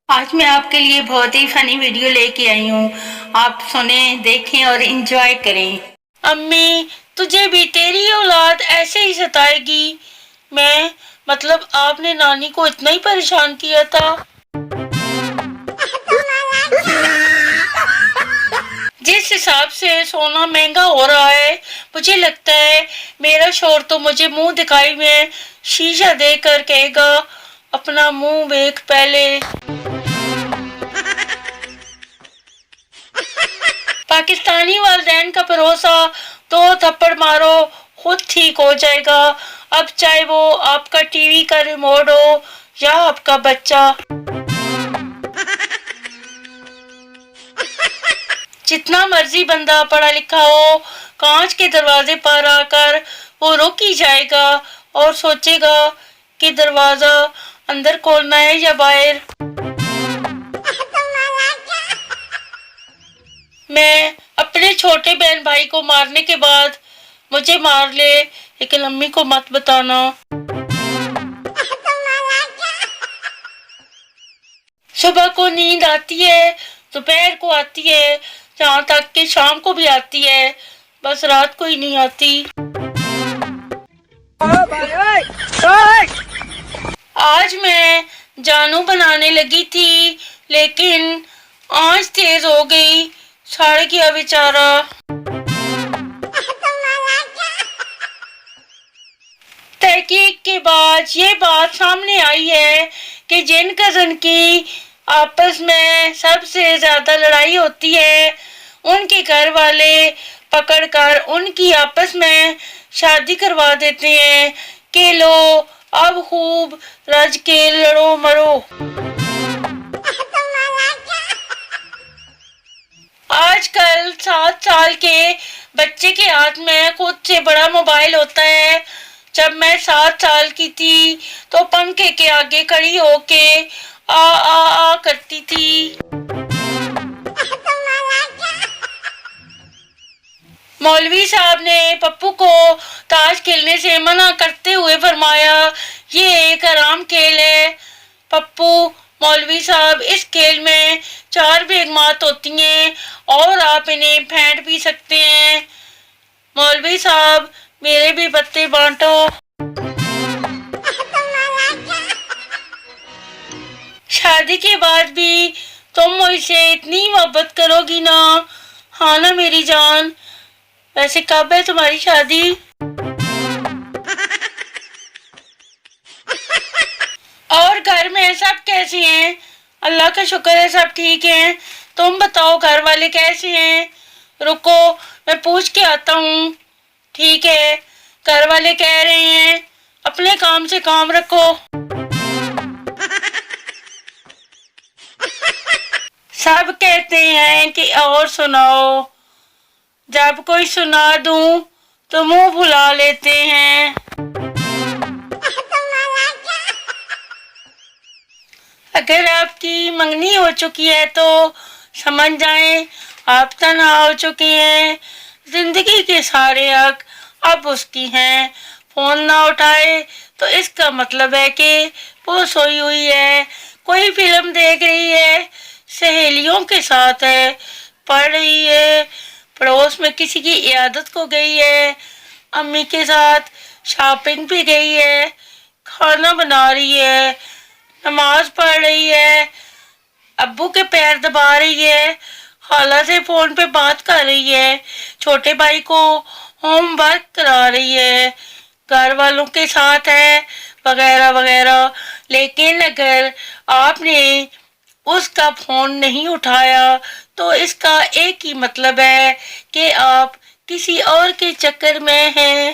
آج میں آپ کے لیے بہت ہی فنی ویڈیو لے کے آئی ہوں. آپ سنیں، دیکھیں اور انجوائے کریں. امی، تجھے بھی تیری اولاد ایسے ہی ستائے گی؟ مطلب آپ نے نانی کو اتنا ہی پریشان کیا تھا؟ جس حساب سے سونا مہنگا ہو رہا ہے، مجھے لگتا ہے میرا شوہر تو مجھے منہ دکھائی میں شیشہ دے کر کہے گا، اپنا منہ دیکھ پہلے. پاکستانی والدین کا بھروسہ، دو تھپڑ مارو خود ٹھیک ہو جائے گا. اب چاہے وہ آپ کا ٹی وی کا ریموٹ ہو یا آپ کا بچہ. جتنا مرضی بندہ پڑھا لکھا ہو، کانچ کے دروازے پر آ کر وہ رک ہی جائے گا اور سوچے گا کہ دروازہ اندر کھولنا ہے یا باہر. میں اپنے چھوٹے بہن بھائی کو مارنے کے بعد مجھے مار لے، لیکن امی کو مت بتانا. صبح کو نیند آتی ہے، دوپہر کو آتی ہے، جہاں تک کہ شام کو بھی آتی ہے، بس رات کو ہی نہیں آتی. آج میں جانو بنانے لگی تھی، لیکن آنچ تیز ہو گئی، سڑ گیا بیچارہ. تحقیق کے بعد یہ بات سامنے آئی ہے کہ جن کزن کی آپس میں سب سے زیادہ لڑائی ہوتی ہے، ان کے گھر والے پکڑ کر ان کی آپس میں شادی کروا دیتے ہیں کہ لو اب خوب رج کے لڑو مرو. آج کل 7 سال کے بچے کے ہاتھ میں خود سے بڑا موبائل ہوتا ہے. جب میں 7 سال کی تھی تو پنکھے کے آگے کھڑی ہو کے آ آ آ کرتی تھی. مولوی صاحب نے پپو کو تاش کھیلنے سے منع کرتے ہوئے فرمایا، یہ ایک حرام کھیل ہے. پپو، مولوی صاحب، اس کھیل میں 4 بیگمات ہوتی ہیں اور آپ انہیں پھینٹ بھی سکتے ہیں. مولوی صاحب، میرے بھی پتے بانٹو. شادی کے بعد بھی تم مجھ سے اتنی محبت کرو گی نا؟ ہاں نا میری جان؟ ویسے کب ہے تمہاری شادی؟ اور گھر میں سب کیسے ہیں؟ اللہ کا شکر ہے سب ٹھیک ہیں. تم بتاؤ گھر والے کیسے ہیں؟ رکو میں پوچھ کے آتا ہوں. ٹھیک ہے، گھر والے کہہ رہے ہیں اپنے کام سے کام رکھو. سب کہتے ہیں کہ اور سناؤ. جب کوئی سنا دوں تو منہ بھلا لیتے ہیں. اگر آپ کی منگنی ہو چکی ہے تو سمجھ جائیں آپ تنہا ہو چکے ہیں. زندگی کے سارے حق اب اس کی ہیں. فون نہ اٹھائے تو اس کا مطلب ہے کہ وہ سوئی ہوئی ہے، کوئی فلم دیکھ رہی ہے، سہیلیوں کے ساتھ ہے، پڑھ رہی ہے، پڑوس میں کسی کی عیادت کو گئی ہے، امی کے ساتھ شاپنگ بھی گئی ہے، کھانا بنا رہی ہے، نماز پڑھ رہی ہے، ابو کے پیر دبا رہی ہے، خالہ سے فون پہ بات کر رہی ہے، چھوٹے بھائی کو ہوم ورک کرا رہی ہے، گھر والوں کے ساتھ ہے، وغیرہ وغیرہ. لیکن اگر آپ نے اس کا فون نہیں اٹھایا تو اس کا ایک ہی مطلب ہے کہ آپ کسی اور کے چکر میں ہیں.